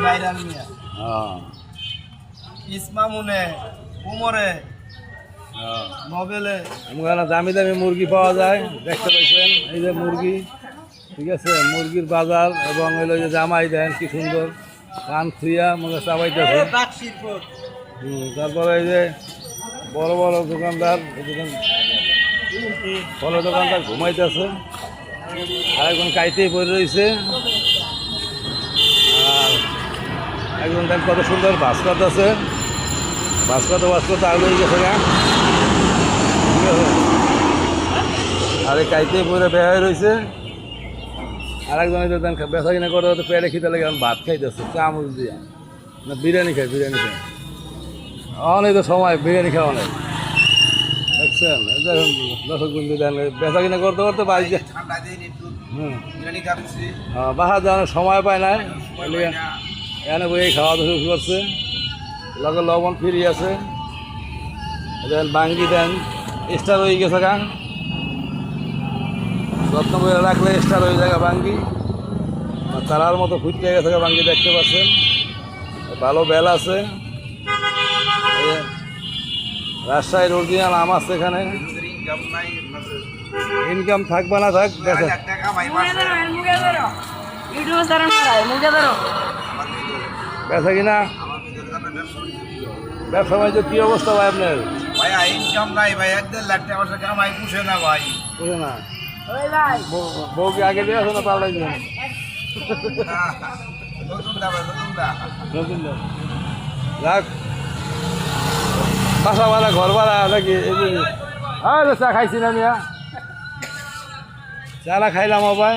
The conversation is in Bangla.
ভাইরাল মিয়া হ্যাঁ ইসমামুনে উমরে নভেলে এখানে দামি দামি মুরগি পাওয়া যায় দেখতে পাইছেন এই যে মুরগি ঠিক আছে মুরগির বাজার এবং হলো যে জামাই দেন কি সুন্দর কান থুইয়া মনে চাবাইতেছে তারপরে এই যে বড় বড় দোকানদার বড় দোকানদার ঘুমাইতেছে আর একজন কাইতেই পড়ে রয়েছে আর একজন দেখ কত সুন্দর ভাস্কর আছে ভাস্কর আগে গেছে গা ঠিক আছে আর এই কাইতেই পড়ে বেহাই রয়েছে আর একজন দেন বেচা কিনা করে পেটে খিতে লাগে ভাত খাইতেছে চামচ দিয়া না বিরিয়ানি খায় অনেক তো সময় বিরিয়ানি খাওয়া অনেক দেখছেন দর্শক বন্ধু দেন বেচা কিনা করতে করতে বাড়িতে বাসা যাওয়ার সময় পায় না এনে বই খাওয়া দাওয়া শুরু করছে লগে লবণ ফিরি আছে দেন বাঙ্গি দেন স্টার হয়ে গেছে গা যত্ন করে রাখলে স্টার হয়ে যায় বাঙ্গি তারার মতো ফুটতে গেছে বাঙ্গি দেখতে পাচ্ছেন ভালো বেল আছে রাজশাহীর অরিজিনাল আম আছে এখানে ইনকাম থাকবে না থাক বেচা কিনা ব্যবসা বাণিজ্য কি অবস্থা ভাই আপনার ইনকাম নাই ভাই 1.5 লাখ টাকা কামাই পুষে না ভাই বুঝে না বউ কি আগে দিয়ে আসো না পাল্টাই দিবেন যাক বাসা ভাড়া ঘর ভাড়া নাকি চা খাইছি না মিয়া চা খাইলাম ভাই